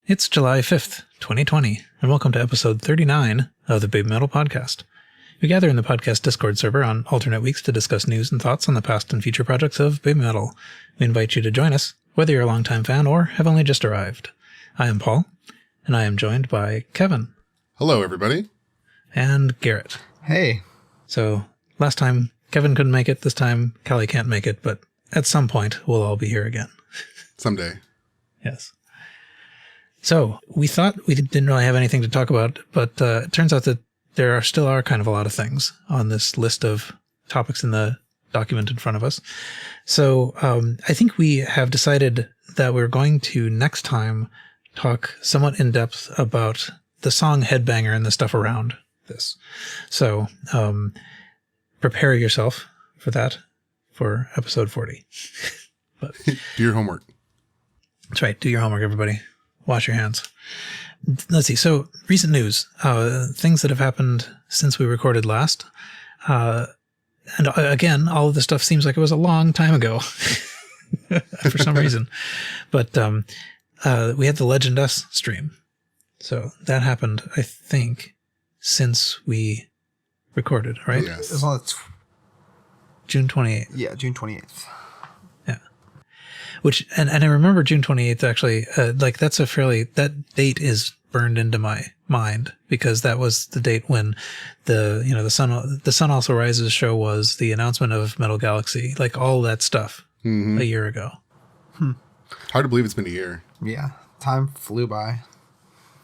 It's July 5th, 2020, and welcome to episode 39 of the BABYMETAL podcast. We gather in the podcast Discord server on alternate weeks to discuss news and thoughts on the past and future projects of BABYMETAL. We invite you to join us, whether you're a longtime fan or have only just arrived. I am Paul, and I am joined by Kevin. Hello, everybody. And Garrett. Hey. So, last time Kevin couldn't make it, this time Callie can't make it, but at some point we'll all be here again. Someday. Yes. So, we thought we didn't really have anything to talk about, but it turns out that there still are kind of a lot of things on this list of topics in the document in front of us. So, I think we have decided that we're going to next time talk somewhat in depth about the song Headbanger and the stuff around this. So, prepare yourself for that for episode 40. But do your homework. That's right. Do your homework, everybody. Wash your hands. Let's see. So, recent news, things that have happened since we recorded last. And again, all of this stuff seems like it was a long time ago for some reason. But we had the Legend S stream. So that happened, I think, since we recorded, right? Yes. It was on the June 28th. Yeah, June 28th. Which, and I remember June 28th actually, that date is burned into my mind because that was the date when the Sun Also Rises show was, the announcement of Metal Galaxy, like all that stuff a year ago. Hard to believe it's been a year. Yeah. Time flew by.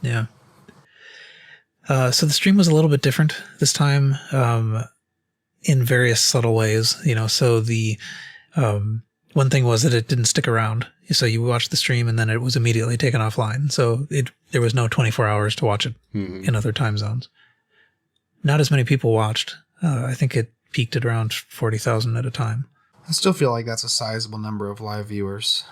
Yeah. So the stream was a little bit different this time, in various subtle ways, so the, one thing was that it didn't stick around. So you watched the stream and then it was immediately taken offline. So there was no 24 hours to watch it in other time zones. Not as many people watched. I think it peaked at around 40,000 at a time. I still feel like that's a sizable number of live viewers.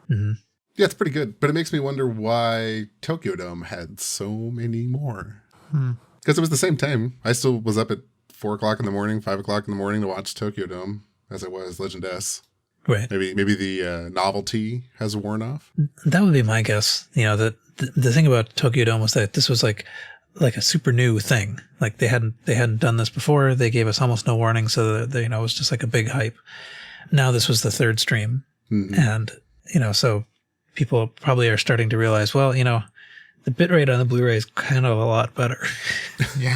Mm-hmm. Yeah, it's pretty good. But it makes me wonder why Tokyo Dome had so many more. Because it was the same time. I still was up at 4 o'clock in the morning, 5 o'clock in the morning to watch Tokyo Dome as it was Legend S. Right. Maybe the novelty has worn off. That would be my guess. That the thing about Tokyo Dome was that this was like a super new thing. Like they hadn't done this before. They gave us almost no warning, so that it was just like a big hype. Now this was the third stream, and so people probably are starting to realize, well, the bitrate on the Blu-ray is kind of a lot better. Yeah.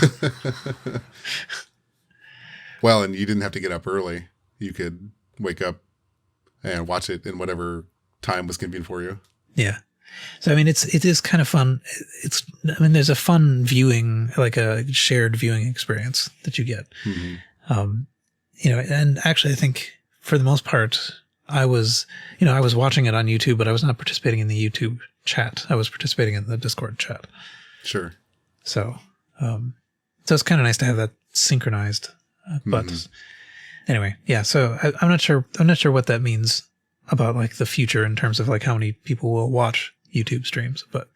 Well, and you didn't have to get up early. You could wake up and watch it in whatever time was convenient for you. Yeah. So, it is kind of fun. There's a fun viewing, like a shared viewing experience that you get. And actually I think for the most part, I was watching it on YouTube, but I was not participating in the YouTube chat. I was participating in the Discord chat. Sure. So, it's kind of nice to have that synchronized. But anyway, yeah. So I'm not sure what that means about like the future in terms of like how many people will watch YouTube streams. But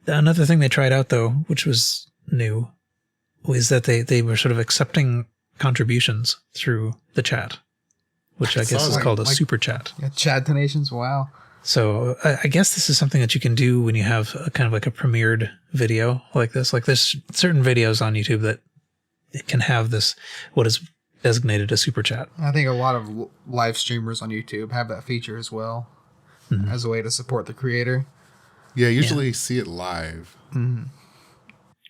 another thing they tried out though, which was new, was that they were sort of accepting contributions through the chat, which I guess is called a super chat. Yeah, chat donations. Wow. So I guess this is something that you can do when you have a kind of like a premiered video like this. Like there's certain videos on YouTube that it can have this, what is designated a super chat. I think a lot of live streamers on YouTube have that feature as well as a way to support the creator. Yeah, usually see it live.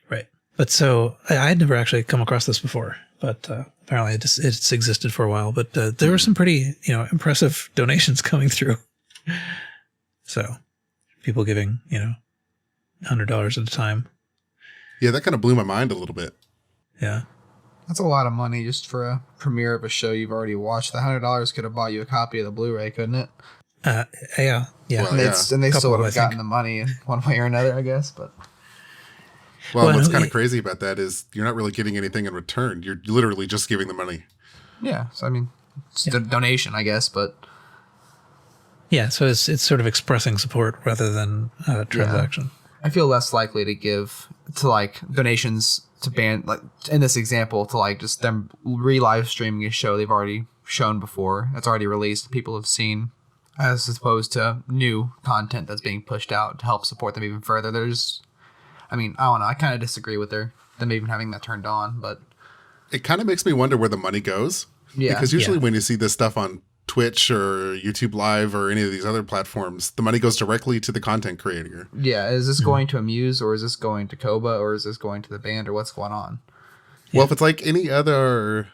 Right. But so I had never actually come across this before, but apparently it's existed for a while. But there were some pretty, impressive donations coming through. So people giving, $100 at a time. Yeah, that kind of blew my mind a little bit. Yeah. That's a lot of money just for a premiere of a show you've already watched. The $100 could have bought you a copy of the Blu-ray, couldn't it? Yeah. Well, and they still would have gotten think. the money in one way or another, I guess. But what's kind of crazy about that is you're not really getting anything in return. You're literally just giving the money. Yeah. So, it's a donation, I guess, but... Yeah, so it's sort of expressing support rather than a transaction. I feel less likely to give to like donations to band, like in this example, to like just them re-live streaming a show they've already shown before. That's already released. People have seen. as opposed to new content that's being pushed out to help support them even further. I don't know. I kind of disagree with them even having that turned on, but It kind of makes me wonder where the money goes. Yeah. Because usually when you see this stuff on Twitch or YouTube Live or any of these other platforms, the money goes directly to the content creator. yeah, is this going to Amuse, or is this going to Koba, or is this going to the band, or what's going on? Well, if it's like any other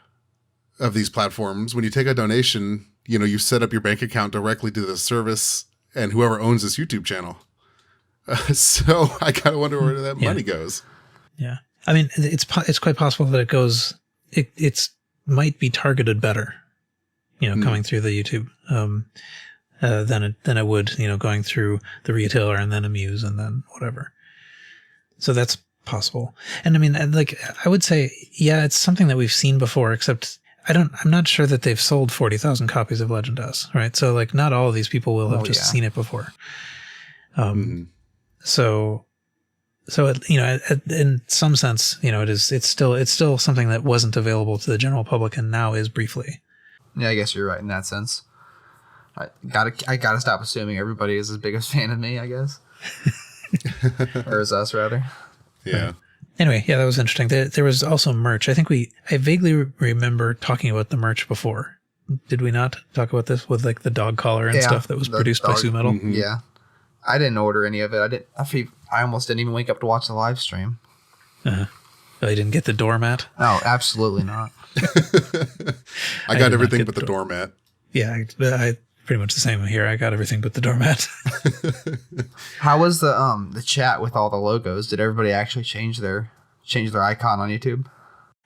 of these platforms, when you take a donation, you set up your bank account directly to the service and whoever owns this YouTube channel. So I kind of wonder where that money goes. Yeah. I mean, it's quite possible that it might be targeted better, coming through the YouTube, than it would, going through the retailer and then Amuse and then whatever. So that's possible. And I mean, I would say, yeah, it's something that we've seen before, except I'm not sure that they've sold 40,000 copies of Legend S, right? So not all of these people will have seen it before. So in some sense, it's still something that wasn't available to the general public and now is briefly. Yeah, I guess you're right in that sense. I gotta stop assuming everybody is as big a fan of me, I guess. Or as us, rather. Yeah. Right. Anyway, yeah, that was interesting. There was also merch. I think I vaguely remember talking about the merch before. Did we not talk about this with the dog collar and stuff that was produced by Submetal? Mm-hmm. Yeah. I didn't order any of it. I almost didn't even wake up to watch the live stream. Oh, you didn't get the doormat? No, absolutely not. I got everything but the doormat. Yeah, I pretty much the same here. I got everything but the doormat. How was the chat with all the logos? Did everybody actually change their icon on YouTube?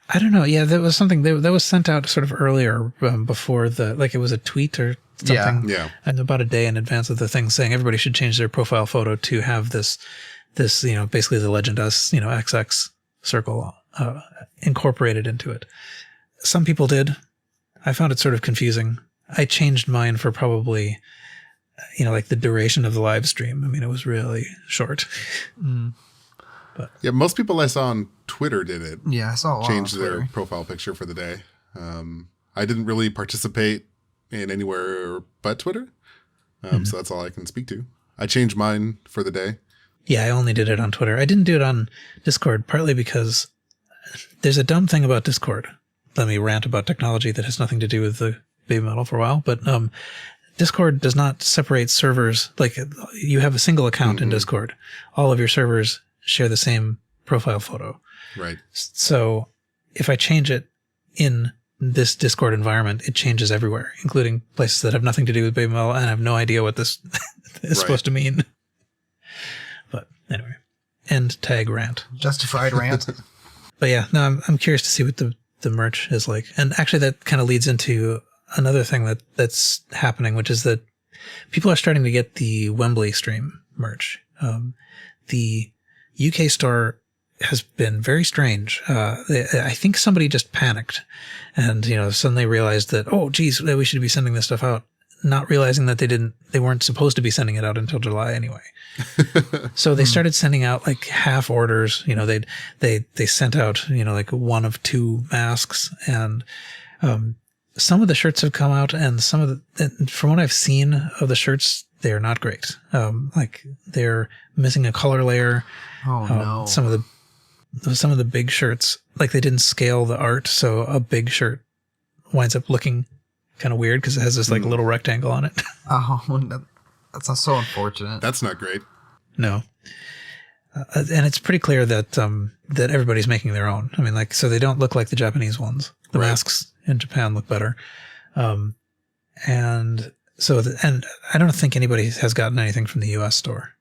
I don't know. Yeah, that was something that was sent out sort of earlier before it was a tweet or something. Yeah. And about a day in advance of the thing saying everybody should change their profile photo to have this basically the Legend S, XX circle incorporated into it. Some people did. I found it sort of confusing. I changed mine for probably, the duration of the live stream. I mean, it was really short. But yeah, most people I saw on Twitter did it. Yeah, I saw a lot changed on their Twitter. profile picture for the day. I didn't really participate in anywhere but Twitter. So that's all I can speak to. I changed mine for the day. Yeah, I only did it on Twitter. I didn't do it on Discord, partly because there's a dumb thing about Discord. Let me rant about technology that has nothing to do with the BABYMETAL for a while, but Discord does not separate servers. You have a single account in Discord. All of your servers share the same profile photo. Right. So if I change it in this Discord environment, it changes everywhere, including places that have nothing to do with BABYMETAL, and I have no idea what this is supposed to mean. But anyway, end tag rant. Justified rant. But yeah, no, I'm curious to see what the merch is like. And actually that kind of leads into another thing that's happening, which is that people are starting to get the Wembley stream merch. The UK store has been very strange. I think somebody just panicked and, suddenly realized that, oh, geez, we should be sending this stuff out, not realizing that they weren't supposed to be sending it out until July anyway. So they started sending out half orders. They sent out, one of two masks, and some of the shirts have come out, and from what I've seen of the shirts, they're not great. They're missing a color layer. Oh no. Some of the big shirts, they didn't scale the art, so a big shirt winds up looking kind of weird because it has this little rectangle on it. Oh, that's so unfortunate. That's not great. No. And it's pretty clear that that everybody's making their own. I mean, so they don't look like the Japanese ones. The masks in Japan look better. And I don't think anybody has gotten anything from the US store.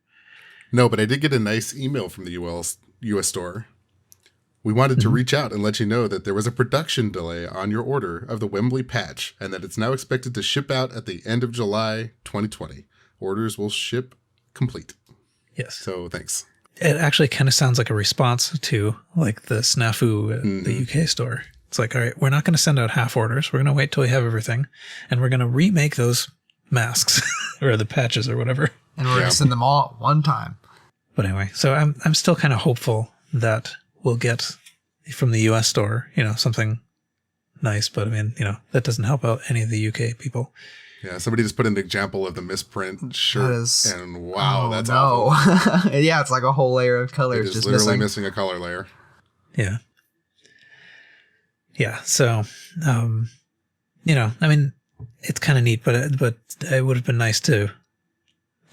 No, but I did get a nice email from the US store. We wanted to reach out and let you know that there was a production delay on your order of the Wembley patch and that it's now expected to ship out at the end of July 2020. Orders will ship complete. Yes. So thanks. It actually kind of sounds like a response to the snafu at the UK store. It's all right, we're not going to send out half orders. We're going to wait till we have everything, and we're going to remake those masks or the patches or whatever. And we're going to send them all at one time. But anyway, so I'm still kind of hopeful that we'll get from the US store, something nice. But I mean, that doesn't help out any of the UK people. Yeah, somebody just put an example of the misprint shirt, and wow, that's no. awful. Yeah, it's like a whole layer of color. It is just literally missing a color layer. Yeah. Yeah. So, I mean, it's kind of neat, but it would have been nice to,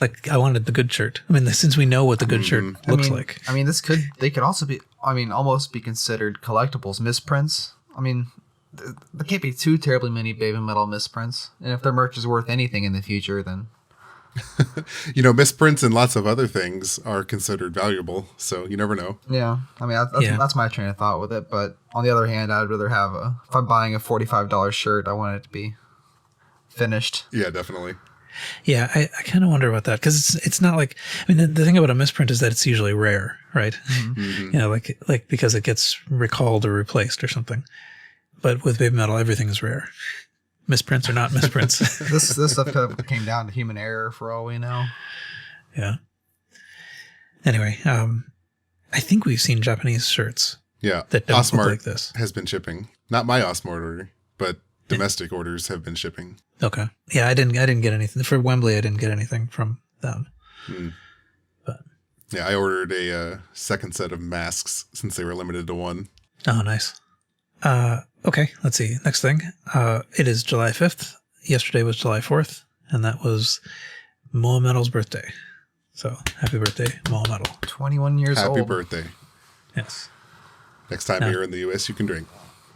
like, I wanted the good shirt. I mean, since we know what the good shirt looks like. I mean, they could also be, almost be considered collectibles, misprints. I mean, there can't be too terribly many BABYMETAL misprints. And if their merch is worth anything in the future, then... misprints and lots of other things are considered valuable, so you never know. Yeah, I mean, that's my train of thought with it. But on the other hand, I'd rather have if I'm buying a $45 shirt, I want it to be finished. Yeah, definitely. Yeah, I kind of wonder about that, because it's not like, I mean, the thing about a misprint is that it's usually rare, right? Mm-hmm. Like because it gets recalled or replaced or something. But with BABYMETAL, everything is rare. Misprints are not misprints. This stuff could have came down to human error for all we know. Yeah. Anyway, I think we've seen Japanese shirts. Yeah, that don't Osmart look like this. has been shipping. Not my Osmart order, but domestic orders have been shipping. Okay. Yeah, I didn't get anything for Wembley. I didn't get anything from them. But yeah, I ordered a second set of masks since they were limited to one. Oh, nice. Okay, let's see. Next thing. It is July 5th. Yesterday was July 4th, and that was Kobametal's birthday. So, happy birthday, Kobametal. 21 years old. Happy birthday. Yes. Next time you're in the US, you can drink.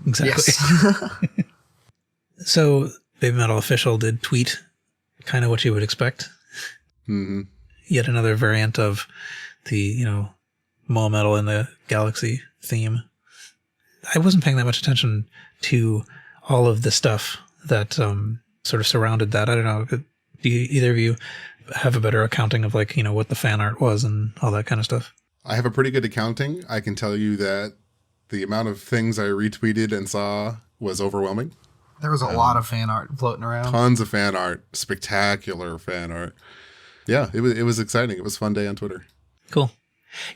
Exactly. Yes. So, BABYMETAL official did tweet kind of what you would expect. Mm-hmm. Yet another variant of the, Kobametal in the Galaxy theme. I wasn't paying that much attention to all of the stuff that sort of surrounded that. I don't know. Do either of you have a better accounting of what the fan art was and all that kind of stuff? I have a pretty good accounting. I can tell you that the amount of things I retweeted and saw was overwhelming. There was a lot of fan art floating around. Tons of fan art. Spectacular fan art. Yeah, it was exciting. It was a fun day on Twitter. Cool.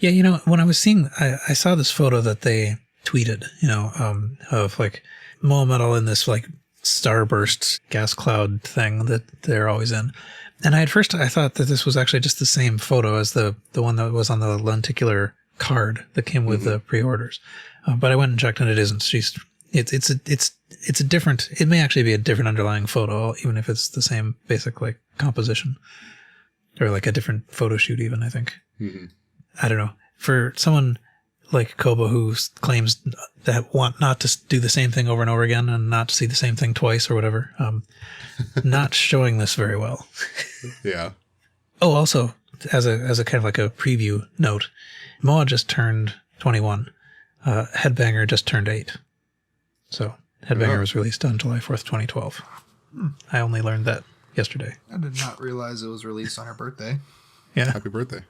Yeah, when I was seeing, I saw this photo that they tweeted, of like Kobametal in this like starburst gas cloud thing that they're always in. And I thought that this was actually just the same photo as the one that was on the lenticular card that came with the pre-orders. But I went and checked, and it isn't. It's a different. It may actually be a different underlying photo, even if it's the same basic like composition, or like a different photo shoot. Even I think. Mm-hmm. I don't know. For someone like Koba, who claims that want not to do the same thing over and over again and not to see the same thing twice or whatever, not showing this very well. Yeah. Oh, also, as a kind of like a preview note, Moa just turned 21. Headbanger just turned 8. So Headbanger was released on July 4th, 2012. I only learned that yesterday. I did not realize it was released on her birthday. Yeah. Happy birthday.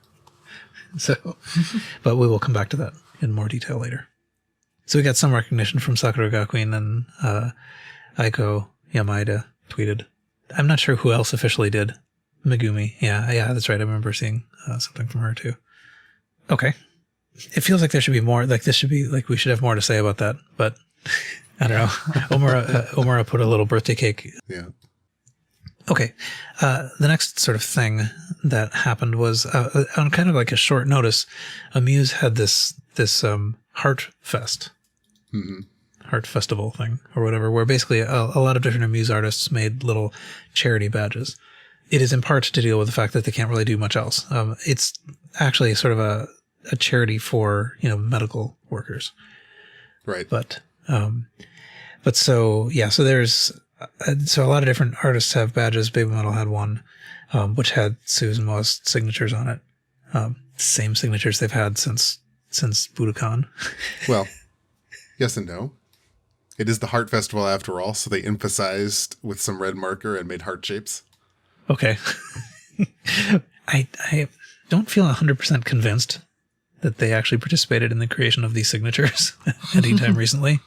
So, but we will come back to that in more detail later. So we got some recognition from Sakura Gakuin, and Aiko Yamaida tweeted. I'm not sure who else officially did. Megumi. Yeah, that's right. I remember seeing something from her too. Okay. It feels like there should be more, like this should be, like we should have more to say about that, but I don't know. Omura put a little birthday cake. Yeah. Okay. The next sort of thing that happened was on kind of like a short notice, Amuse had this Heart Fest, Heart Festival thing or whatever, where basically a lot of different Amuse artists made little charity badges. It is in part to deal with the fact that they can't really do much else. It's actually sort of a charity for, medical workers. Right. But so there's, so a lot of different artists have badges. BABYMETAL had one, which had Susan Mo's signatures on it. Same signatures they've had since Budokan. Well, yes and no. It is the Heart Festival after all, so they emphasized with some red marker and made heart shapes. Okay. I don't feel 100% convinced that they actually participated in the creation of these signatures any time recently.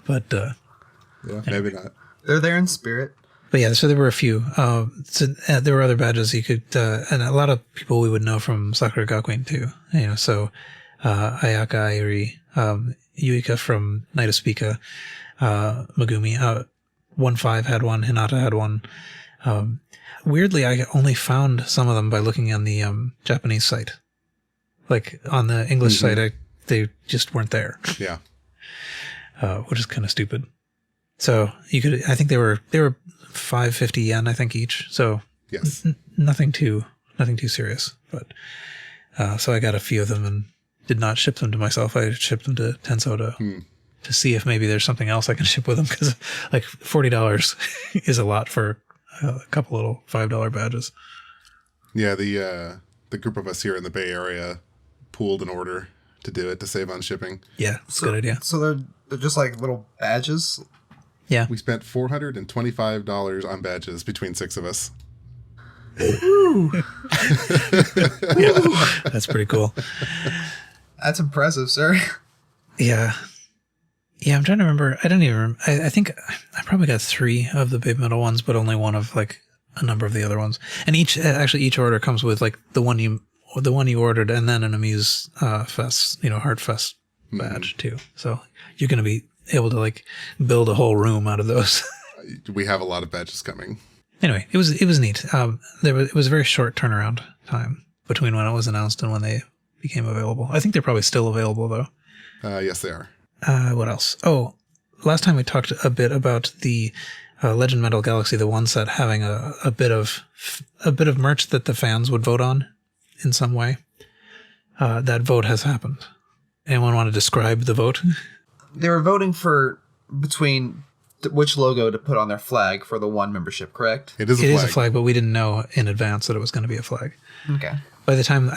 But yeah, maybe not. They're there in spirit. But yeah, so there were a few. There were other badges you could, and a lot of people we would know from Sakura Gakuin too. So Ayaka Airi, Yuika from Night of Spica, Megumi. 1.5 had one, Hinata had one. Weirdly, I only found some of them by looking on the Japanese site. Like on the English site, they just weren't there. Yeah. Which is kind of stupid. So you could, I think they were 550 yen, I think each. So Yes. nothing too serious. But so I got a few of them and did not ship them to myself. I shipped them to Tenso to see if maybe there's something else I can ship with them, because like $40 is a lot for a couple little $5 badges. Yeah, the group of us here in the Bay Area pooled an order to do it to save on shipping. Yeah, it's a good idea. So they're just like little badges? Yeah. We spent $425 on badges between 6 of us. Yeah, that's pretty cool. That's impressive, sir. Yeah. Yeah, I'm trying to remember. I don't even I think I probably got 3 of the BABYMETAL ones, but only one of like a number of the other ones. And each order comes with like the one you ordered and then an Amuse Fest, Heartfest badge too. So you're going to be able to like build a whole room out of those. We have a lot of badges coming. Anyway, it was neat. It was a very short turnaround time between when it was announced and when they became available. I think they're probably still available though. Yes, they are. What else? Oh, last time we talked a bit about the Legend Metal Galaxy, the one set having a bit of merch that the fans would vote on in some way. That vote has happened. Anyone want to describe the vote? They were voting for between which logo to put on their flag for the one membership, correct? It is a flag, but we didn't know in advance that it was going to be a flag. Okay. By the time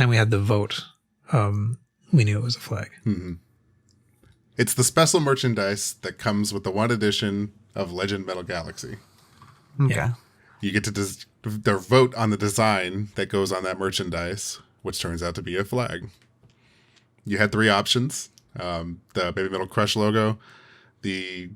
we had the vote, we knew it was a flag. Mm-hmm. It's the special merchandise that comes with the one edition of Legend Metal Galaxy. Okay. Yeah. You get to vote on the design that goes on that merchandise, which turns out to be a flag. You had 3 options: the BABYMETAL Crush logo, the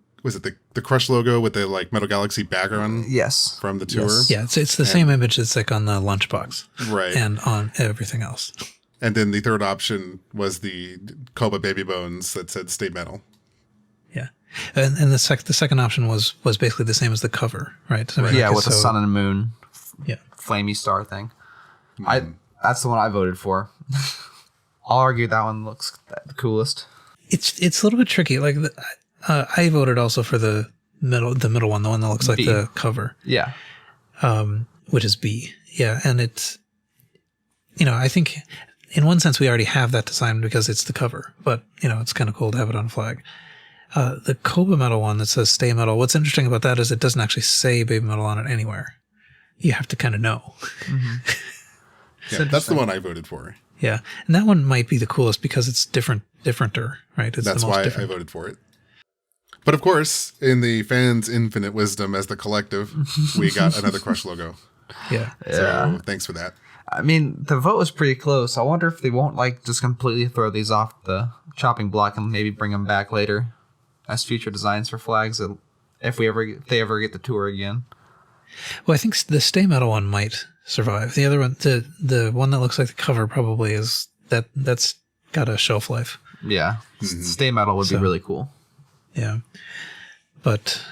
Crush logo with the like Metal Galaxy background, Yes, from the tour. Yes. Yeah, it's the same image that's like on the lunchbox, Right, and on everything else. And then the third option was the Koba Baby Bones that said "Stay Metal." Yeah, and the second option was basically the same as the cover, right? I mean, Yeah, with the sun and moon, yeah, flamey star thing. That's the one I voted for. I'll argue that one looks the coolest. It's a little bit tricky. Like I voted also for the middle one, the one that looks like B. the cover. Yeah. Which is B. Yeah, and it's I think in one sense we already have that design because it's the cover, but it's kind of cool to have it on a flag. The Kobametal one that says "Stay Metal." What's interesting about that is it doesn't actually say BABYMETAL on it anywhere. You have to kind of know. Mm-hmm. Yeah, that's the one I voted for. Yeah, and that one might be the coolest because it's differenter, right? It's That's the most why different. I voted for it. But of course, in the fans' infinite wisdom as the collective, we got another Crush logo. Yeah. So thanks for that. I mean, the vote was pretty close. I wonder if they won't just completely throw these off the chopping block and maybe bring them back later as future designs for flags if they ever get the tour again. Well, I think the Stay Metal one might survive. The other one, the one that looks like the cover, probably is that's got a shelf life. Yeah, Stay Metal would be really cool. Yeah, but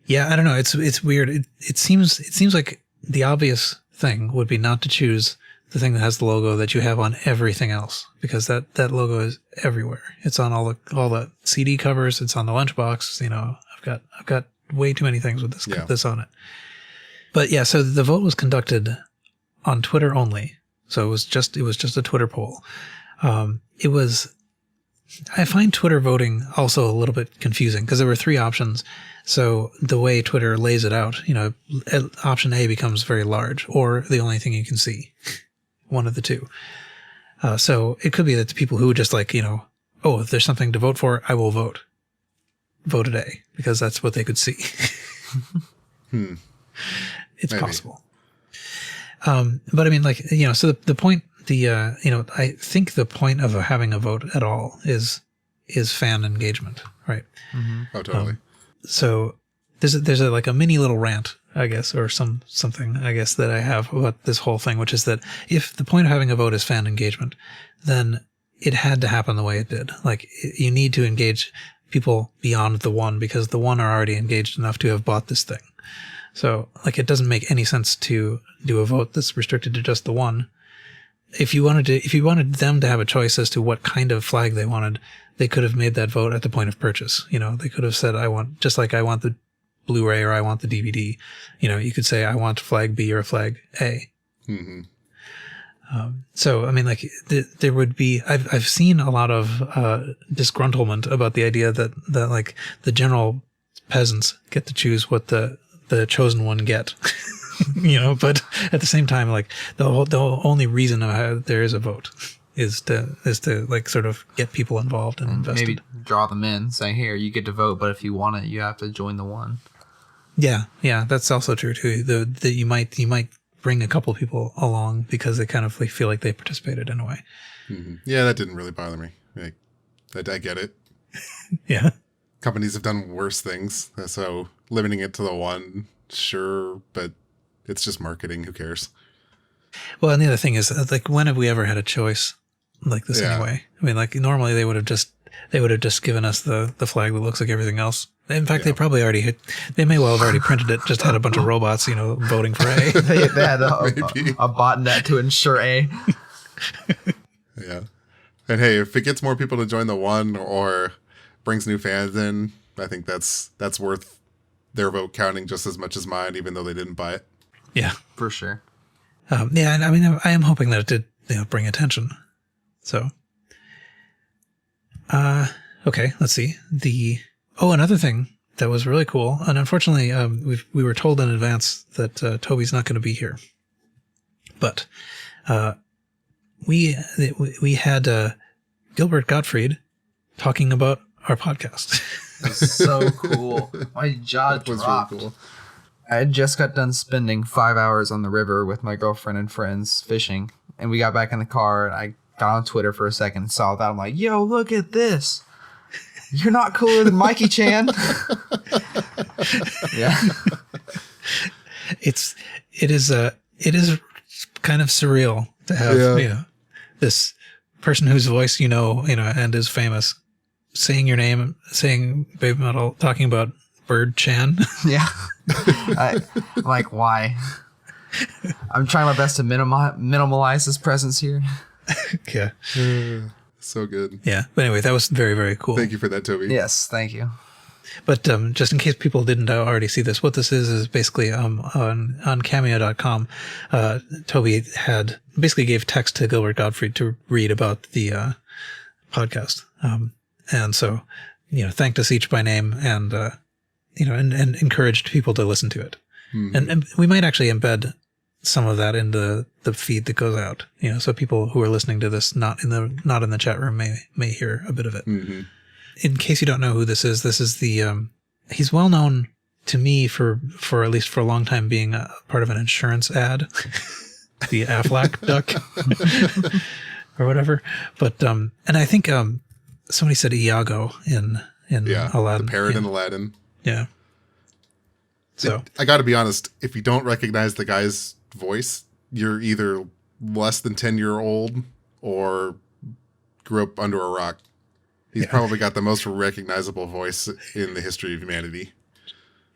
yeah, I don't know. It's weird. It seems like the obvious thing would be not to choose the thing that has the logo that you have on everything else, because that logo is everywhere. It's on all the CD covers. It's on the lunchbox. I've got way too many things with this on it. But yeah, so the vote was conducted on Twitter only. So it was just a Twitter poll. I find Twitter voting also a little bit confusing because there were 3 options. So the way Twitter lays it out, option A becomes very large, or the only thing you can see, one of the 2. So it could be that the people who just like, oh, if there's something to vote for, I will voted A, because that's what they could see. It's maybe possible. But I mean, like, so the point, I think the point of having a vote at all is fan engagement, right? Mm-hmm. Oh, totally. So there's like a mini little rant, I guess, or something, I guess, that I have about this whole thing, which is that if the point of having a vote is fan engagement, then it had to happen the way it did. Like, you need to engage people beyond the one, because the one are already engaged enough to have bought this thing. So like, it doesn't make any sense to do a vote that's restricted to just the one. If you wanted them to have a choice as to what kind of flag they wanted, they could have made that vote at the point of purchase. You know, they could have said, I want the Blu-ray or I want the DVD. You know, you could say, I want flag B or flag A. Mm-hmm. So, I mean, like, there would be, I've seen a lot of disgruntlement about the idea that like the general peasants get to choose what the chosen one get. You know, but at the same time, like the only reason there is a vote is to like sort of get people involved and invested. Maybe draw them in, saying, "Here, you get to vote, but if you want it, you have to join the one." Yeah, that's also true too. That you might bring a couple people along because they kind of like feel like they participated in a way. Mm-hmm. Yeah, that didn't really bother me. Like, I get it. Yeah, companies have done worse things, so limiting it to the one, sure, but it's just marketing. Who cares? Well, and the other thing is, like, when have we ever had a choice like this anyway? I mean, like, normally they would have just given us the flag that looks like everything else. In fact, they probably they may well have already printed it, just had a bunch of robots, you know, voting for A. they had a botnet to ensure A. Yeah. And hey, if it gets more people to join the one or brings new fans in, I think that's worth their vote counting just as much as mine, even though they didn't buy it. Yeah, for sure. Yeah, and I mean, I am hoping that it did, you know, bring attention. So, okay, let's see. Another thing that was really cool, and unfortunately, we were told in advance that Toby's not going to be here, but we had Gilbert Gottfried talking about our podcast. That's so cool. My jaw dropped. Really cool. I had just got done spending 5 hours on the river with my girlfriend and friends fishing, and we got back in the car, and I got on Twitter for a second and saw that. I'm like, yo, look at this. You're not cooler than Mikey Chan. Yeah. It is kind of surreal to have, you know, this person whose voice, you know, and is famous, saying your name, saying BABYMETAL, talking about Bird Chan. Yeah. I'm like, why? I'm trying my best to minimalize his presence here. Yeah. So good. Yeah. But anyway, that was very, very cool. Thank you for that, Toby. Yes, thank you. But just in case people didn't already see this, what this is basically on Cameo.com, Toby basically gave text to Gilbert Gottfried to read about the podcast. And so, you know, thanked us each by name and, you know, and encouraged people to listen to it. Mm-hmm. And we might actually embed some of that in the feed that goes out, you know, so people who are listening to this not in the chat room may hear a bit of it. Mm-hmm. In case you don't know who this is the he's well known to me for at least for a long time being a part of an insurance ad, the Aflac duck or whatever. But and I think somebody said Iago in Aladdin. The parrot in Aladdin. Yeah. So I got to be honest, if you don't recognize the guy's voice, you're either less than 10-year-old or grew up under a rock. He's probably got the most recognizable voice in the history of humanity.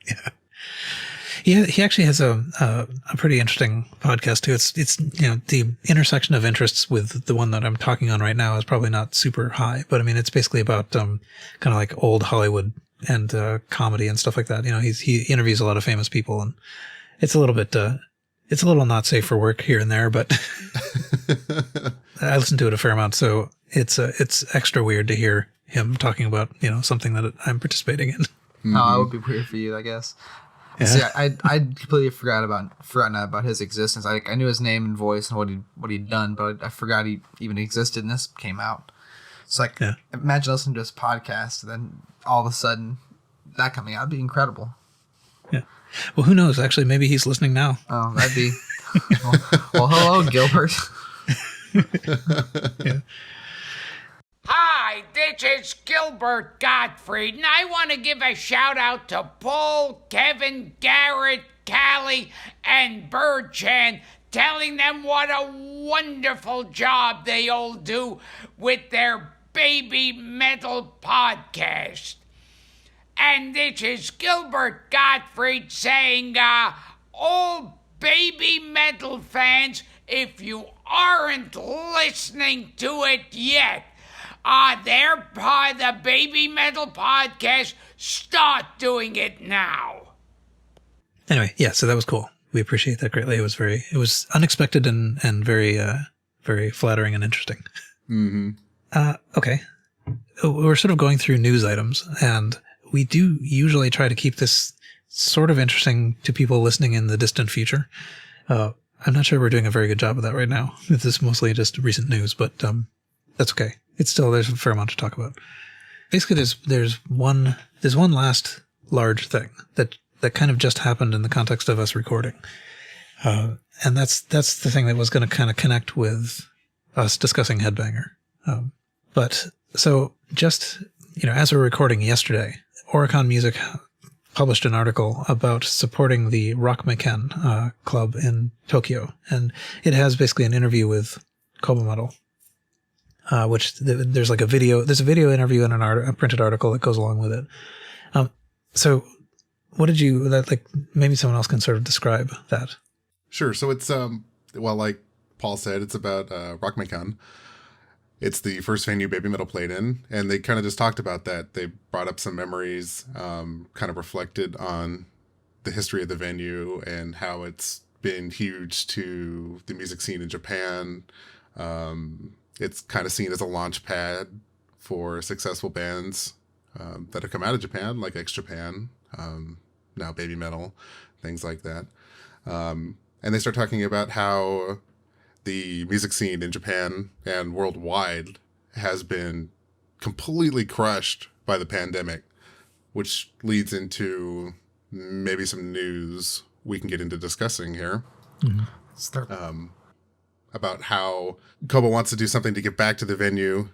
Yeah. He actually has a pretty interesting podcast too. It's you know, the intersection of interests with the one that I'm talking on right now is probably not super high, but I mean, it's basically about kind of like old Hollywood and comedy and stuff like that. You know, he interviews a lot of famous people, and it's a little bit it's a little not safe for work here and there, but I listen to it a fair amount, so it's extra weird to hear him talking about, you know, something that I'm participating in. Mm-hmm. Oh, it would be weird for you, I guess. Yeah. See, I completely forgotten about his existence. I knew his name and voice and what he'd done, but I forgot he even existed, and this came out. It's like, imagine listening to this podcast, and then all of a sudden that coming out would be incredible. Yeah. Well, who knows? Actually, maybe he's listening now. Oh, that'd be. well, hello, Gilbert. Yeah. Hi, this is Gilbert Gottfried, and I want to give a shout out to Paul, Kevin, Garrett, Callie, and Birdchan, telling them what a wonderful job they all do with their BABYMETAL podcast. And this is Gilbert Gottfried saying, all baby metal fans, if you aren't listening to it yet, the Baby Metal Podcast, start doing it now. Anyway, yeah, so that was cool. We appreciate that greatly. It was unexpected and very, very flattering and interesting. Mm-hmm. Okay. We're sort of going through news items, and we do usually try to keep this sort of interesting to people listening in the distant future. I'm not sure we're doing a very good job of that right now. This is mostly just recent news, but that's okay. There's a fair amount to talk about. Basically, there's one last large thing that kind of just happened in the context of us recording. And that's the thing that was going to kind of connect with us discussing Headbanger. But so just, as we're recording yesterday, Oricon Music published an article about supporting the Rokumeikan club in Tokyo. And it has basically an interview with Kobametal, which there's like a video interview and a printed article that goes along with it. So what did maybe someone else can sort of describe that? Sure. So it's, like Paul said, it's about Rokumeikan. It's the first venue Baby Metal played in, and they kind of just talked about that. They brought up some memories, kind of reflected on the history of the venue and how it's been huge to the music scene in Japan. It's kind of seen as a launch pad for successful bands that have come out of Japan, like X Japan, now Baby Metal, things like that. And they start talking about how the music scene in Japan and worldwide has been completely crushed by the pandemic, which leads into maybe some news we can get into discussing here. Mm-hmm. About how Koba wants to do something to get back to the venue,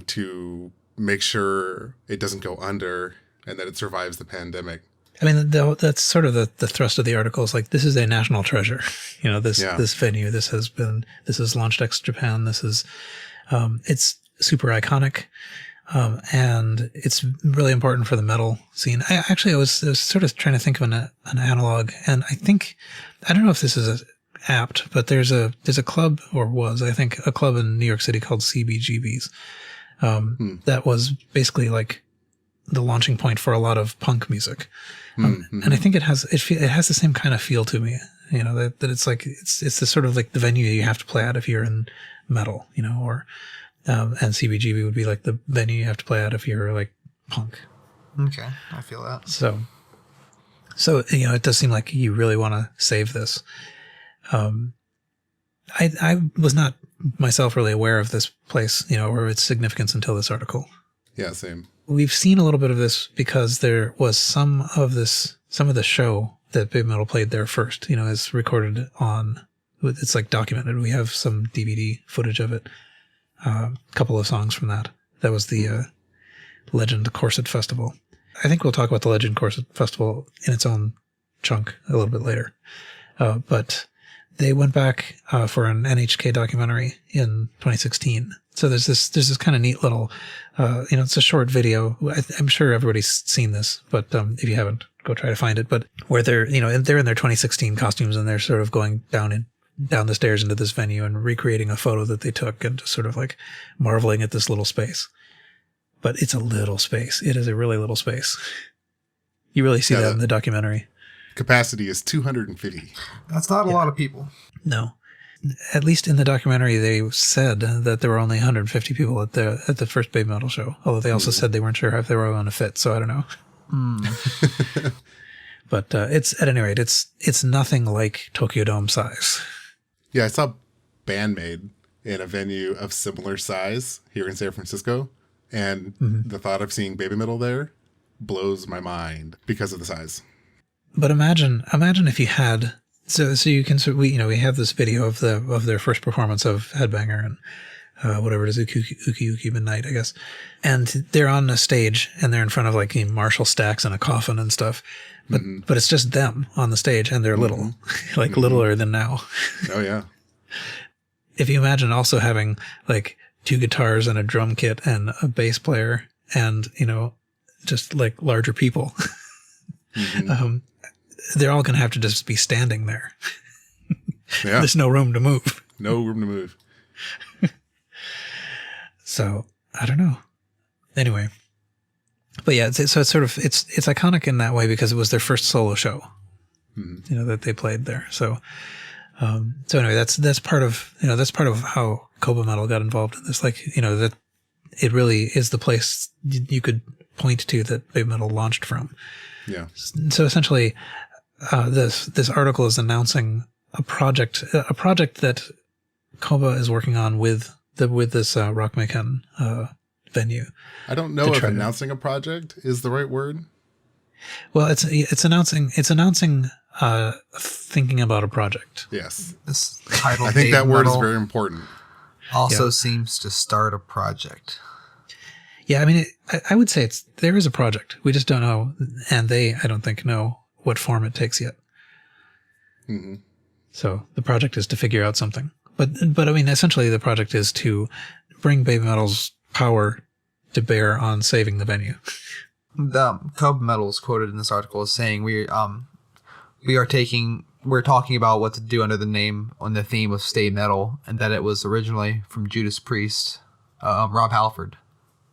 to make sure it doesn't go under and that it survives the pandemic. I mean, that's sort of the thrust of the article is like, this is a national treasure. This venue, this has launched X Japan. This is, it's super iconic. And it's really important for the metal scene. I was sort of trying to think of an analog, and I don't know if this is apt, but there's a club, or was, I think, a club in New York City called CBGB's. That was basically like the launching point for a lot of punk music. And I think it has the same kind of feel to me, that it's like, it's the sort of like the venue you have to play at if you're in metal, or, and CBGB would be like the venue you have to play at if you're like punk. Okay. I feel that. So, it does seem like you really want to save this. I was not myself really aware of this place, or its significance until this article. Yeah, same. We've seen a little bit of this because there was some of the show that Baby Metal played there first, is recorded it's like documented. We have some DVD footage of it. A couple of songs from that. That was the Legend Corset Festival. I think we'll talk about the Legend Corset Festival in its own chunk a little bit later. But they went back for an NHK documentary in 2016. So there's this kind of neat little, it's a short video. I'm sure everybody's seen this, but if you haven't, go try to find it. But where they're in their 2016 costumes, and they're sort of going down the stairs into this venue and recreating a photo that they took, and just sort of like marveling at this little space. But it's a little space. It is a really little space. You really see that in the documentary. Capacity is 250. That's not a lot of people. No. At least in the documentary, they said that there were only 150 people at the first Baby Metal show. Although they also said they weren't sure if they were going to fit, so I don't know. But it's, at any rate, it's nothing like Tokyo Dome size. Yeah, I saw Bandmade in a venue of similar size here in San Francisco, and the thought of seeing Baby Metal there blows my mind because of the size. But imagine if you had, so you can, we have this video of their first performance of Headbanger and whatever it is, Uki Midnight, I guess. And they're on a stage and they're in front of like Marshall stacks and a coffin and stuff. But it's just them on the stage, and they're little, like littler than now. Oh yeah. If you imagine also having like 2 guitars and a drum kit and a bass player, and just like larger people. They're all going to have to just be standing there. Yeah. There's no room to move. No room to move. So I don't know. Anyway, but yeah, it's sort of it's iconic in that way because it was their first solo show, that they played there. So anyway, that's part of how Kobametal got involved in this. Like, that it really is the place you could point to that BABYMETAL launched from. Yeah. So essentially, this article is announcing a project that Koba is working on with this Rokumeikan venue. I don't know if announcing a project is the right word. Well, it's announcing thinking about a project. Yes. This title, I think that word is very important. Also seems to start a project. Yeah, I mean, I would say there is a project. We just don't know, and I don't think, know what form it takes yet. Mm-hmm. So the project is to figure out something. But I mean, essentially the project is to bring BABYMETAL's power to bear on saving the venue. The Kobametal is quoted in this article as saying we're talking about what to do under the name on the theme of Stay Metal, and that it was originally from Judas Priest, Rob Halford,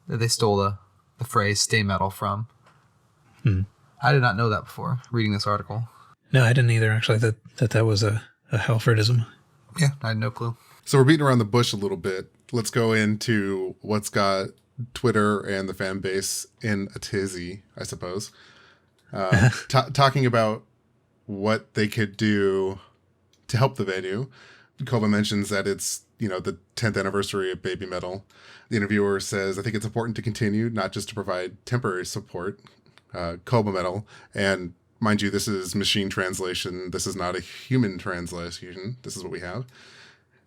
that they stole the phrase Stay Metal from. I did not know that before reading this article. No, I didn't either, actually, that was a Halfordism. Yeah, I had no clue. So we're beating around the bush a little bit. Let's go into what's got Twitter and the fan base in a tizzy, I suppose. Talking about what they could do to help the venue. Koba mentions that it's, the 10th anniversary of BABYMETAL. The interviewer says, I think it's important to continue, not just to provide temporary support. Kobametal, and mind you, this is machine translation. This is not a human translation. This is what we have.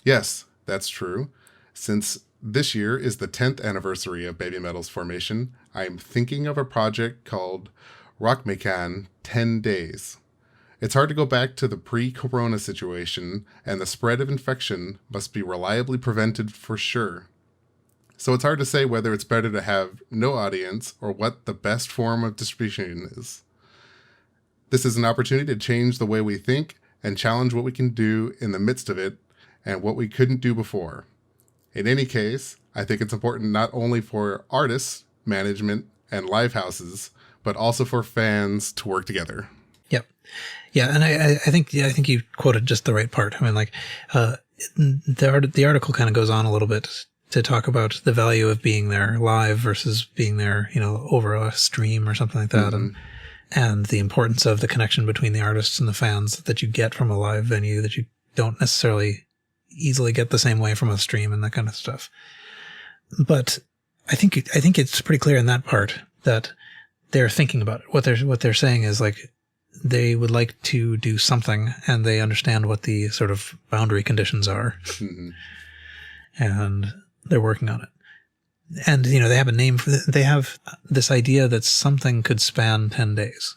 Yes, that's true. Since this year is the 10th anniversary of BABYMETAL's formation, I'm thinking of a project called Rokumeikan 10 Days. It's hard to go back to the pre-corona situation, and the spread of infection must be reliably prevented for sure. So it's hard to say whether it's better to have no audience or what the best form of distribution is. This is an opportunity to change the way we think and challenge what we can do in the midst of it and what we couldn't do before. In any case, I think it's important not only for artists, management, and live houses, but also for fans to work together. Yep. Yeah, and I think you quoted just the right part. I mean, like, the article kind of goes on a little bit to talk about the value of being there live versus being there, over a stream or something like that, and the importance of the connection between the artists and the fans that you get from a live venue that you don't necessarily easily get the same way from a stream and that kind of stuff. But I think it's pretty clear in that part that they're thinking about it. What they're saying is, like, they would like to do something, and they understand what the sort of boundary conditions are, and they're working on it. And, they have a name for they have this idea that something could span 10 days.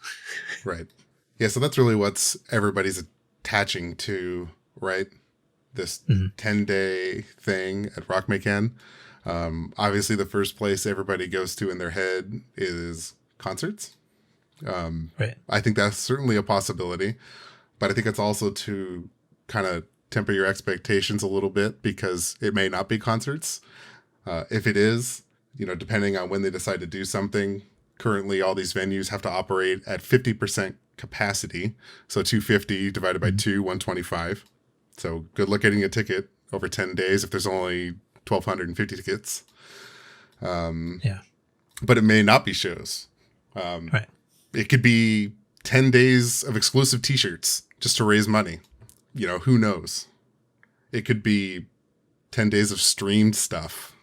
Right. Yeah. So that's really what's everybody's attaching to, right? This 10-day thing at Rokumeikan. Obviously the first place everybody goes to in their head is concerts. Right. I think that's certainly a possibility, but I think it's also to kind of temper your expectations a little bit, because it may not be concerts. If it is, depending on when they decide to do something, currently all these venues have to operate at 50% capacity. So 250 divided by 2, 125. So good luck getting a ticket over 10 days if there's only 1,250 tickets. Yeah. But it may not be shows. Right. It could be 10 days of exclusive t-shirts just to raise money. Who knows? It could be 10 days of streamed stuff.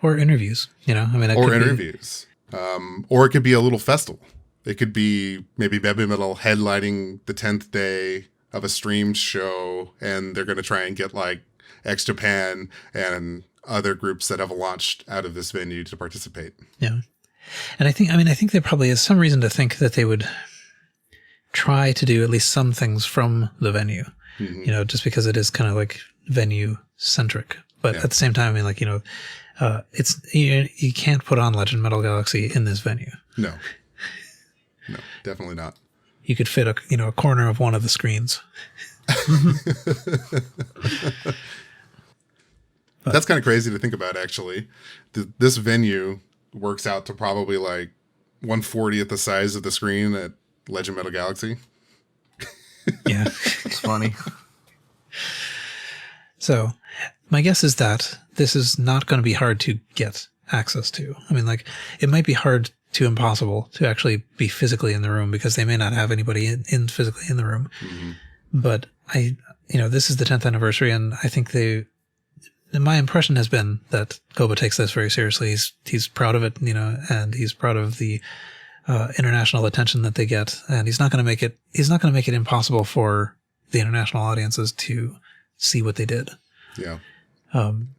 Or interviews, or interviews. Or it could be a little festival. It could be maybe BABYMETAL headlining the 10th day of a streamed show, and they're going to try and get like X Japan and other groups that have launched out of this venue to participate. Yeah. And I think there probably is some reason to think that they would try to do at least some things from the venue, just because it is kind of like venue centric. But Yeah. at the same time, I mean, like, it's you can't put on Legend Metal Galaxy in this venue. No, definitely not. You could fit a corner of one of the screens. That's kind of crazy to think about, actually. This venue works out to probably like 1/40th the size of the screen at Legend Metal Galaxy. Yeah. It's funny. So my guess is that this is not going to be hard to get access to. I mean, like, it might be hard to impossible to actually be physically in the room because they may not have anybody in physically in the room. Mm-hmm. But this is the 10th anniversary, and I think my impression has been that Koba takes this very seriously. He's proud of it, and he's proud of the international attention that they get, and he's not going to make it impossible for the international audiences to see what they did. Yeah. And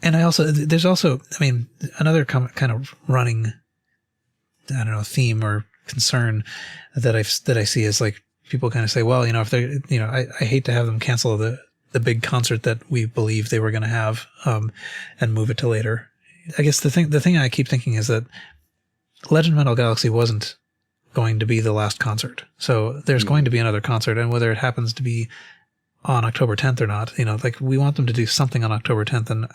there's also, I mean, another kind of running, I don't know, theme or concern that I see is like people kind of say, well, if they're, I hate to have them cancel the big concert that we believe they were going to have, and move it to later. I guess the thing I keep thinking is that Legend Metal Galaxy wasn't going to be the last concert. So there's going to be another concert, and whether it happens to be on October 10th or not, like, we want them to do something on October 10th, and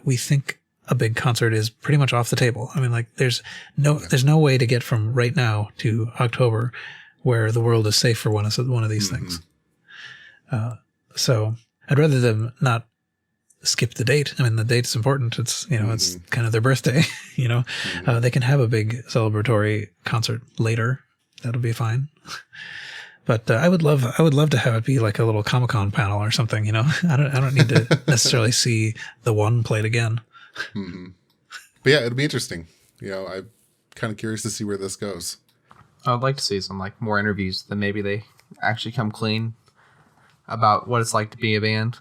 we think a big concert is pretty much off the table. I mean, like, there's no way to get from right now to October where the world is safe for one of these things. So I'd rather them not skip the date. I mean, the date's important. It's, it's kind of their birthday, they can have a big celebratory concert later. That'll be fine. But I would love to have it be like a little Comic-Con panel or something, I don't need to necessarily see the one played again. Mm-hmm. But yeah, it'll be interesting. I'm kind of curious to see where this goes. I'd like to see some like more interviews that maybe they actually come clean about what it's like to be a band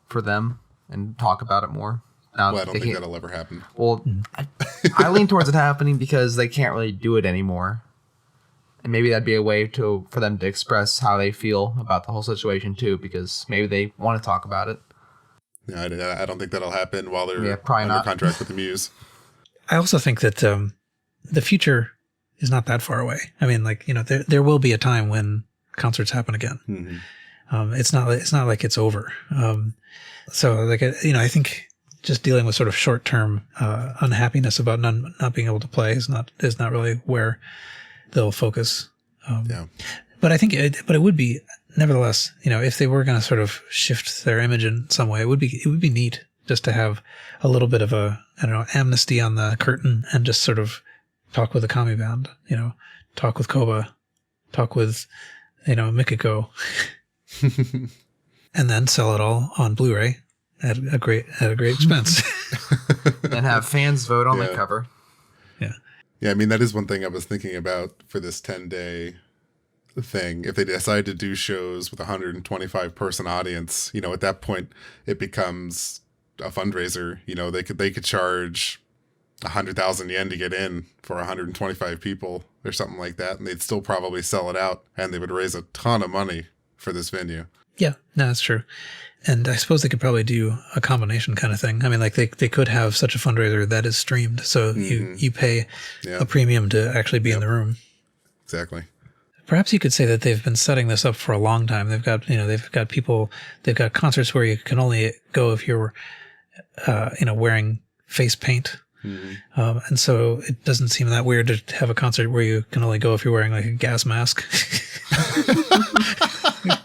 for them and talk about it more. Now, Well, I don't think that'll ever happen. Well, I lean towards it happening because they can't really do it anymore. And maybe that'd be a way for them to express how they feel about the whole situation too, because maybe they want to talk about it. Yeah, I don't think that'll happen while they're probably under not. contract with the Muse. I also think that the future is not that far away. I mean, like, there will be a time when concerts happen again. Mm-hmm. It's not like it's over. So like, I think just dealing with sort of short-term unhappiness about not being able to play is not really where they'll focus. Yeah. But I think it would be, nevertheless, if they were going to sort of shift their image in some way, it would be neat just to have a little bit of a, I don't know, amnesty on the curtain and just sort of talk with the Kami band, talk with Koba, talk with, Mikiko, and then sell it all on Blu-ray at a great expense. And have fans vote on the cover. Yeah. Yeah, I mean, that is one thing I was thinking about for this 10-day thing. If they decide to do shows with a 125-person audience, at that point, it becomes a fundraiser. They could charge 100,000 yen to get in for 125 people or something like that, and they'd still probably sell it out, and they would raise a ton of money for this venue. Yeah, no, that's true. And I suppose they could probably do a combination kind of thing. I mean, like, they could have such a fundraiser that is streamed, so you pay a premium to actually be in the room. Exactly. Perhaps you could say that they've been setting this up for a long time. They've got concerts where you can only go if you're, wearing face paint. Mm-hmm. And so it doesn't seem that weird to have a concert where you can only go if you're wearing like a gas mask.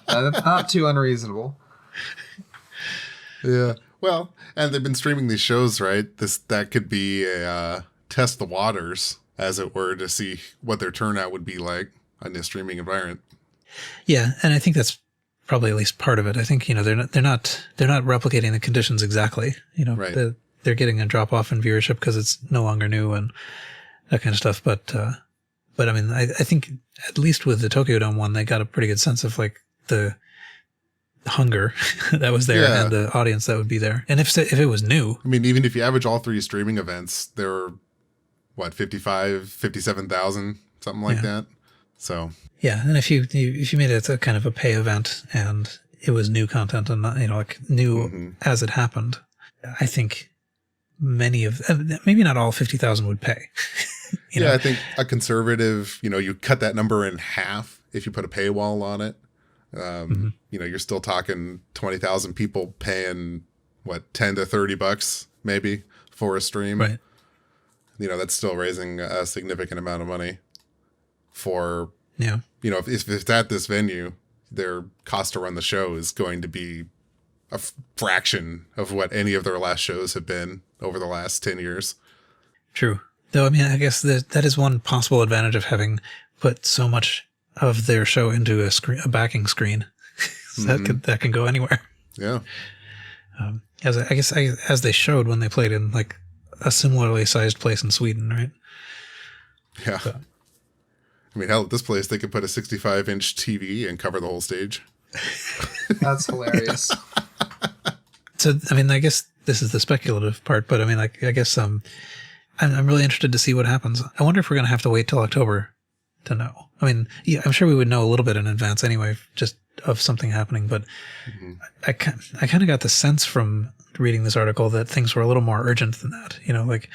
That's not too unreasonable. Yeah. Well, and they've been streaming these shows, right? That could be a test the waters, as it were, to see what their turnout would be like in this streaming environment. Yeah, and I think that's probably at least part of it. I think they're not replicating the conditions exactly. Right. They're getting a drop off in viewership because it's no longer new and that kind of stuff. But I mean, I think at least with the Tokyo Dome one, they got a pretty good sense of like the hunger that was there and the audience that would be there. And if it was new, I mean, even if you average all three streaming events, there were 57,000, something like that. So yeah. And if you made it a kind of a pay event and it was new content and not, like new as it happened, I think many of, maybe not all 50,000 would pay. You know? I think a conservative, you cut that number in half if you put a paywall on it. You're still talking 20,000 people paying what, $10 to $30 maybe for a stream. Right. That's still raising a significant amount of money for, Yeah. If it's at this venue, their cost to run the show is going to be a fraction of what any of their last shows have been over the last 10 years. True. Though, I mean, I guess that is one possible advantage of having put so much of their show into a backing screen. That can go anywhere. Yeah. As they showed when they played in like a similarly sized place in Sweden, right? Yeah. So. I mean, hell, at this place, they could put a 65-inch TV and cover the whole stage. That's hilarious. So, I mean, I guess this is the speculative part, but I mean, like, I guess I'm really interested to see what happens. I wonder if we're going to have to wait till October to know. I mean, yeah, I'm sure we would know a little bit in advance anyway, just of something happening, but I kind of got the sense from reading this article that things were a little more urgent than that. Like,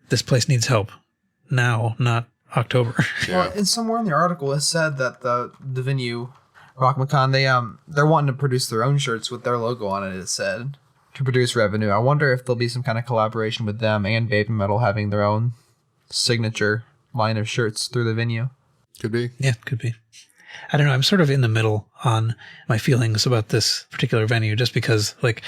this place needs help now, not October. Yeah. Well, and somewhere in the article it said that the venue, Rokumeikan, they're wanting to produce their own shirts with their logo on it, it said, to produce revenue. I wonder if there'll be some kind of collaboration with them and BABYMETAL having their own signature line of shirts through the venue. Could be. Yeah, could be. I don't know. I'm sort of in the middle on my feelings about this particular venue, just because, like,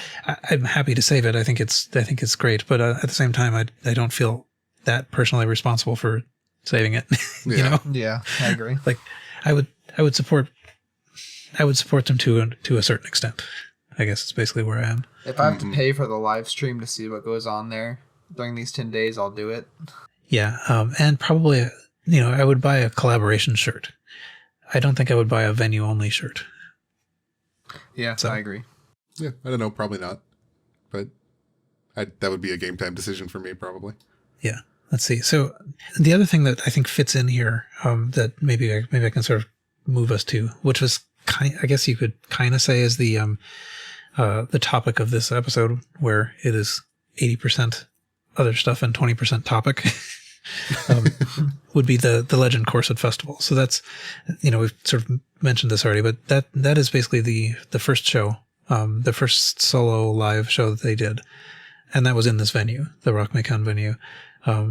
I'm happy to save it. I think it's great, but at the same time, I don't feel that personally responsible for saving it. Yeah, I agree. Like, I would support them to a certain extent. I guess it's basically where I am. If I have to pay for the live stream to see what goes on there during these 10 days, I'll do it. Yeah, and probably, I would buy a collaboration shirt. I don't think I would buy a venue-only shirt. Yeah, so I agree. Yeah, I don't know, probably not. But that would be a game time decision for me, probably. Yeah, let's see. So the other thing that I think fits in here, that maybe I can sort of move us to, which was I guess you could kind of say is the topic of this episode, where it is 80% other stuff and 20% topic. Would be the Legend Corset Festival. So that's, we've sort of mentioned this already, but that is basically the first show, the first solo live show that they did. And that was in this venue, the Rokumeikan venue,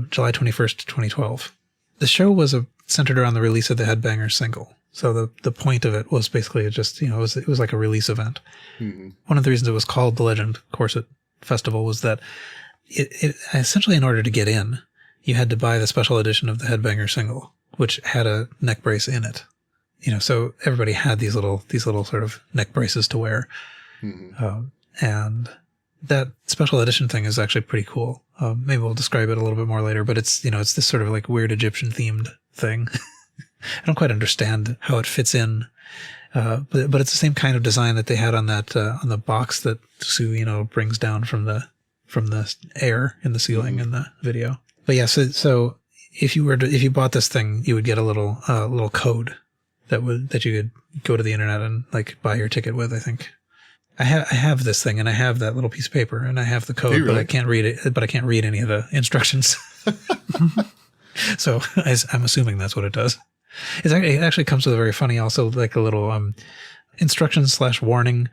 July 21st, 2012. The show was centered around the release of the Headbangers single. So the point of it was basically just, it was like a release event. Mm-hmm. One of the reasons it was called the Legend Corset Festival was that it essentially, in order to get in, you had to buy the special edition of the Headbanger single, which had a neck brace in it. So everybody had these little sort of neck braces to wear. Mm-hmm. And that special edition thing is actually pretty cool. Maybe we'll describe it a little bit more later, but it's this sort of like weird Egyptian themed thing. I don't quite understand how it fits in. But it's the same kind of design that they had on that, on the box that Sue, brings down from the air in the ceiling in the video. But yeah, so if you bought this thing, you would get a little code that you could go to the internet and like buy your ticket with. I think I have this thing, and I have that little piece of paper, and I have the code, but I can't read it. But I can't read any of the instructions. So I'm assuming that's what it does. It actually comes with a very funny, also like a little instructions/warning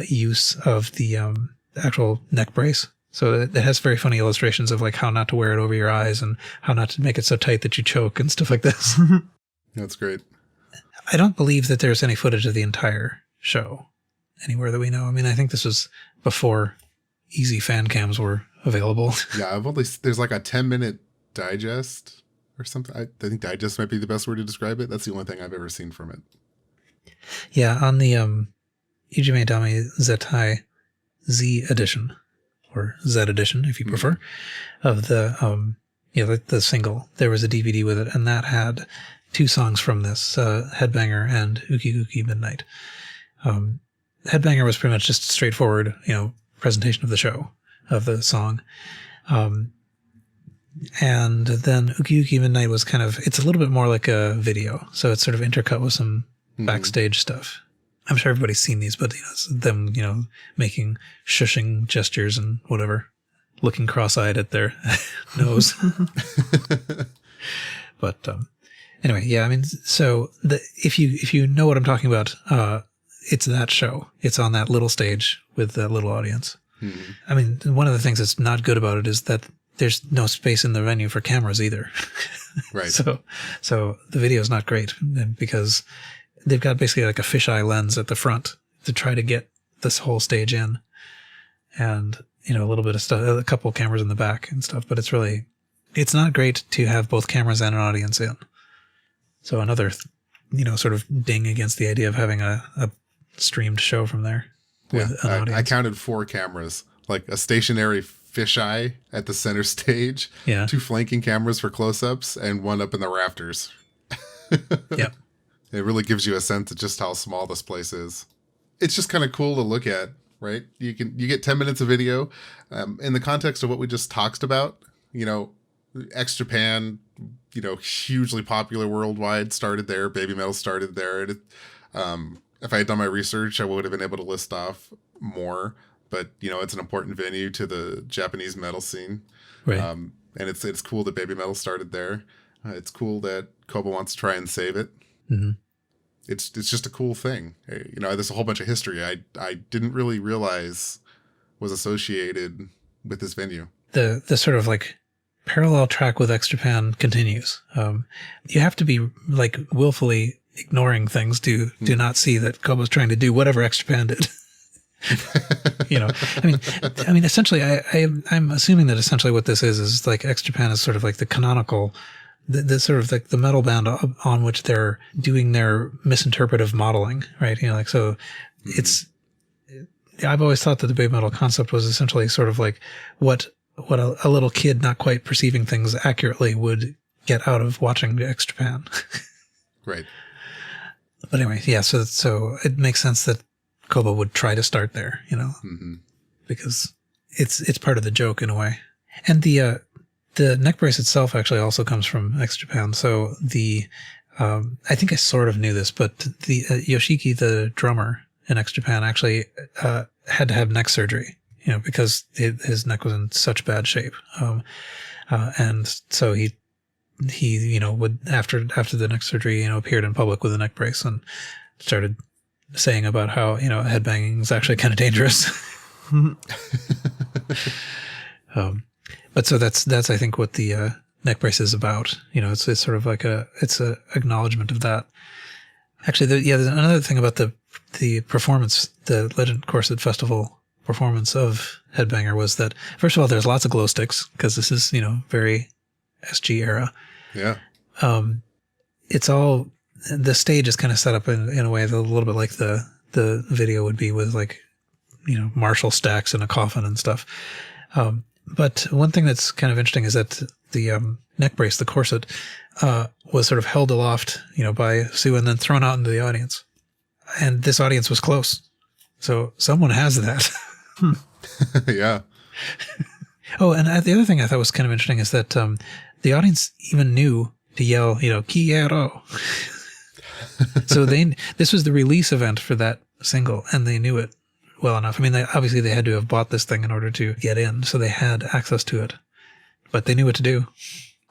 use of the actual neck brace. So it has very funny illustrations of like how not to wear it over your eyes and how not to make it so tight that you choke and stuff like this. That's great. I don't believe that there's any footage of the entire show anywhere that we know. I mean, I think this was before easy fan cams were available. Yeah, there's like a 10-minute digest or something. I think digest might be the best word to describe it. That's the only thing I've ever seen from it. Yeah, on the Ujime Dami Zetai Z edition, or Z edition if you prefer, of the the single, there was a DVD with it, and that had 2 songs from this, Headbanger and Uki Uki Midnight. Headbanger was pretty much just a straightforward, presentation of the show, of the song. And then Uki Uki Midnight was it's a little bit more like a video. So it's sort of intercut with some backstage stuff. I'm sure everybody's seen these, but it's them, making shushing gestures and whatever, looking cross-eyed at their nose. But anyway, yeah, I mean, so if you know what I'm talking about, it's that show. It's on that little stage with that little audience. Mm-hmm. I mean, one of the things that's not good about it is that there's no space in the venue for cameras either. Right. So the video is not great because they've got basically like a fisheye lens at the front to try to get this whole stage in, and a little bit of stuff, a couple of cameras in the back and stuff. But it's not great to have both cameras and an audience in. So another, sort of ding against the idea of having a streamed show from there with an audience. I counted 4 cameras, like a stationary fisheye at the center stage, 2 flanking cameras for close-ups, and 1 up in the rafters. Yeah. It really gives you a sense of just how small this place is. It's just kind of cool to look at, right? You get 10 minutes of video. In the context of what we just talked about, X Japan, hugely popular worldwide, started there. BABYMETAL started there. If I had done my research, I would have been able to list off more. But it's an important venue to the Japanese metal scene, right? And it's cool that BABYMETAL started there. It's cool that Koba wants to try and save it. Mm-hmm. It's just a cool thing. There's a whole bunch of history I didn't really realize was associated with this venue. The sort of like parallel track with X Japan continues. You have to be like willfully ignoring things to do not see that Koba's trying to do whatever X Japan did. I mean, essentially, I'm assuming that essentially what this is like X Japan is sort of like the canonical, the sort of like the metal band on which they're doing their misinterpretive modeling, right? It's. I've always thought that the BABYMETAL concept was essentially sort of like what a little kid not quite perceiving things accurately would get out of watching X Japan. Right. But anyway, yeah. So it makes sense that Koba would try to start there, mm-hmm. because it's part of the joke in a way. And the neck brace itself actually also comes from X Japan. So I think I sort of knew this, but the Yoshiki, the drummer in X Japan, actually had to have neck surgery, because his neck was in such bad shape. And so he would after the neck surgery, appeared in public with a neck brace and started saying about how, headbanging is actually kind of dangerous. But so that's I think what the neck brace is about. It's sort of like it's a acknowledgement of that. Actually, there's another thing about the performance, the Legend Corset Festival performance of Headbanger was that, first of all, there's lots of glow sticks because this is, very SG era. Yeah. It's all, the stage is kind of set up in a way that a little bit like the video would be with like, Marshall stacks and a coffin and stuff. But one thing that's kind of interesting is that the neck brace, the corset, was sort of held aloft, by Sue and then thrown out into the audience. And this audience was close. So someone has that. Yeah. Oh, and the other thing I thought was kind of interesting is that the audience even knew to yell, Kiero. So this was the release event for that single, and they knew it well enough. I mean, obviously they had to have bought this thing in order to get in, so they had access to it. But they knew what to do.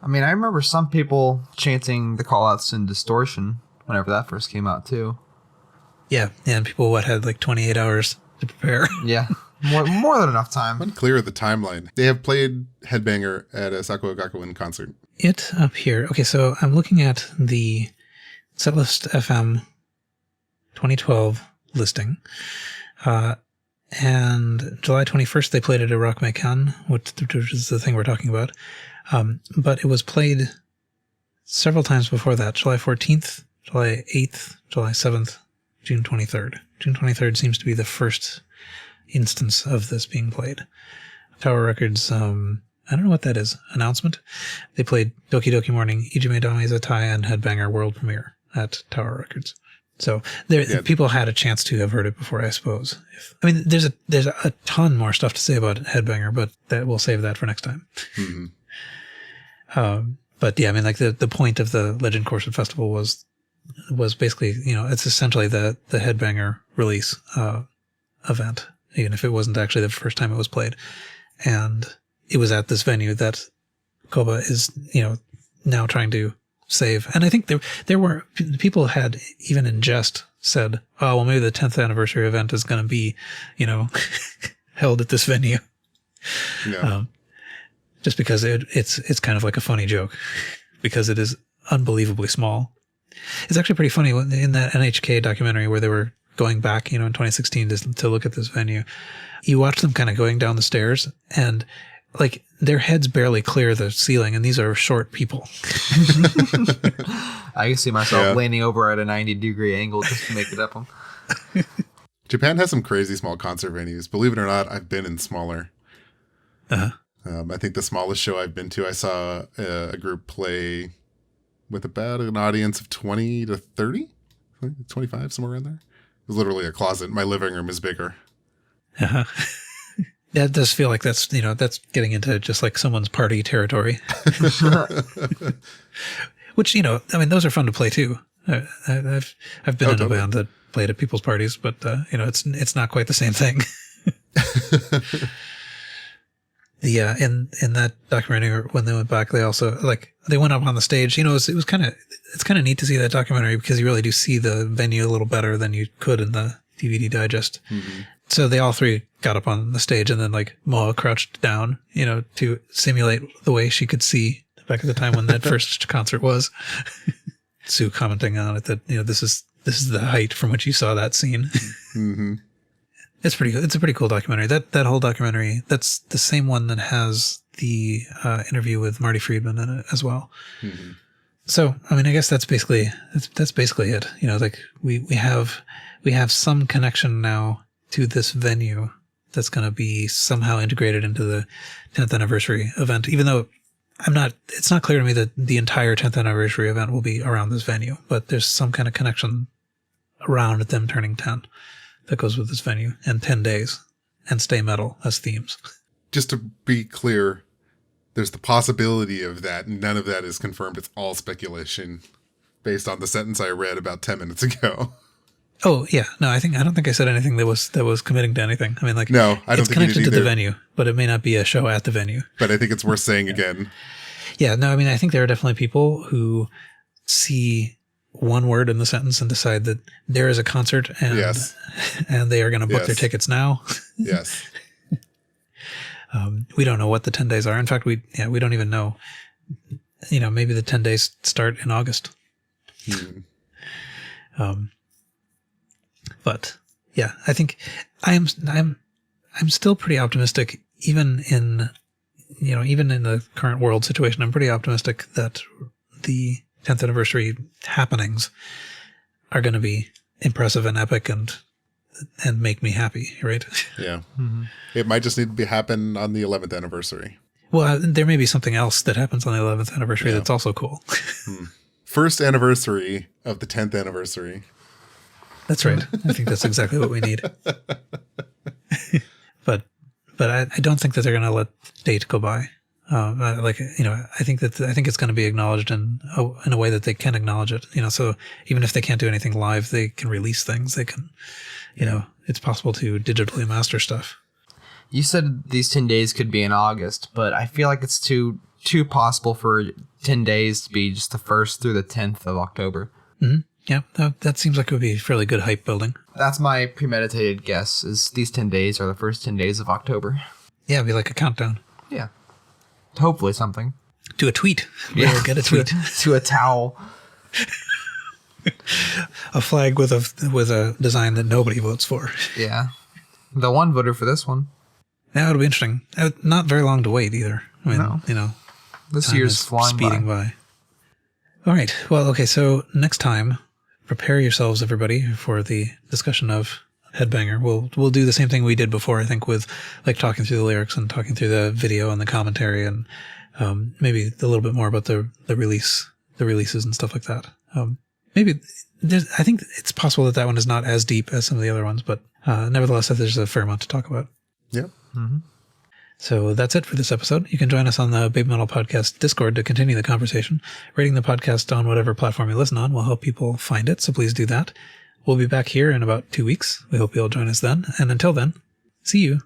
I mean, I remember some people chanting the callouts in Distortion whenever that first came out, too. Yeah, and people, had like 28 hours to prepare. Yeah, more than enough time. Unclear of the timeline. They have played Headbanger at a Sakuga Gakuen concert. It up here. Okay, so I'm looking at the Setlist FM 2012 listing. And July 21st, they played it at Rokumeikan, which is the thing we're talking about. But it was played several times before that. July 14th, July 8th, July 7th, June 23rd. June 23rd seems to be the first instance of this being played. Tower Records, I don't know what that is. Announcement. They played Doki Doki Morning, Ijime Dame Zatai, and Headbanger world premiere at Tower Records. So people had a chance to have heard it before, I suppose. There's a ton more stuff to say about Headbanger, but we'll save that for next time. Mm-hmm. But yeah, the point of the Legend Corset Festival was was basically, it's essentially the Headbanger release event, even if it wasn't actually the first time it was played. And it was at this venue that Koba is, now trying to save. And I think there were people had even in jest said, oh, well, maybe the 10th anniversary event is going to be, held at this venue. Yeah. Just because it's kind of like a funny joke because it is unbelievably small. It's actually pretty funny in that NHK documentary where they were going back, in 2016 to look at this venue. You watch them kind of going down the stairs and like their heads barely clear the ceiling, and these are short people. I can see myself leaning over at a 90-degree angle just to make it up. Japan has some crazy small concert venues. Believe it or not, I've been in smaller. Uh-huh. I think the smallest show I've been to, I saw a group play with about an audience of 20 to 30, 25, somewhere in there. It was literally a closet. My living room is bigger. Uh-huh. Yeah, it does feel like that's getting into just like someone's party territory. Which, those are fun to play too. I've been in a band that played at people's parties, but, it's not quite the same thing. In that documentary, when they went back, they also they went up on the stage. It's kind of neat to see that documentary because you really do see the venue a little better than you could in the DVD digest. Mm-hmm. So they all three got up on the stage, and then Moa crouched down, to simulate the way she could see back at the time when that first concert was. Sue commenting on it that this is the height from which you saw that scene. Mm-hmm. It's pretty good. It's a pretty cool documentary. That whole documentary, that's the same one that has the interview with Marty Friedman in it as well. Mm-hmm. So, I guess that's basically it. We have some connection now to this venue that's going to be somehow integrated into the 10th anniversary event, even though it's not clear to me that the entire 10th anniversary event will be around this venue, but there's some kind of connection around them turning 10 that goes with this venue, and 10 days, and stay metal as themes. Just to be clear, there's the possibility of that. None of that is confirmed. It's all speculation based on the sentence I read about 10 minutes ago. Oh, yeah. No, I don't think I said anything that was committing to anything. No, I don't think it's connected to the venue, but it may not be a show at the venue. But I think it's worth saying again. Yeah, no, I think there are definitely people who see one word in the sentence and decide that there is a concert and and they are going to book their tickets now. Yes. We don't know what the 10 days are. In fact, we don't even know. Maybe the 10 days start in August. But yeah, I think I'm still pretty optimistic, even in the current world situation. I'm pretty optimistic that the 10th anniversary happenings are going to be impressive and epic and make me happy, right? Yeah. Mm-hmm. It might just need to happen on the 11th anniversary. Well, there may be something else that happens on the 11th anniversary that's also cool. First anniversary of the 10th anniversary. That's right. I think that's exactly what we need. But I don't think that they're going to let date go by. I think it's going to be acknowledged in a way that they can acknowledge it. So even if they can't do anything live, they can release things. They can, it's possible to digitally master stuff. You said these 10 days could be in August, but I feel like it's too possible for 10 days to be just the 1st through the 10th of October. Mm-hmm. Yeah, that seems like it would be fairly good hype building. That's my premeditated guess, is these 10 days are the first 10 days of October. Yeah, it'd be like a countdown. Yeah. Hopefully something. To a tweet. Yeah, get a tweet. To a towel. A flag with a design that nobody votes for. Yeah. The one voter for this one. Yeah, it'll be interesting. Not very long to wait either. No. This year's flying speeding by. All right. Well, okay. So next time, prepare yourselves, everybody, for the discussion of Headbanger. We'll do the same thing we did before, I think, with talking through the lyrics and talking through the video and the commentary, and maybe a little bit more about the releases and stuff like that. I think it's possible that one is not as deep as some of the other ones, but nevertheless, there's a fair amount to talk about. Yeah. Mm-hmm. So that's it for this episode. You can join us on the Baby Metal Podcast Discord to continue the conversation. Rating the podcast on whatever platform you listen on will help people find it, so please do that. We'll be back here in about 2 weeks. We hope you'll join us then. And until then, see you.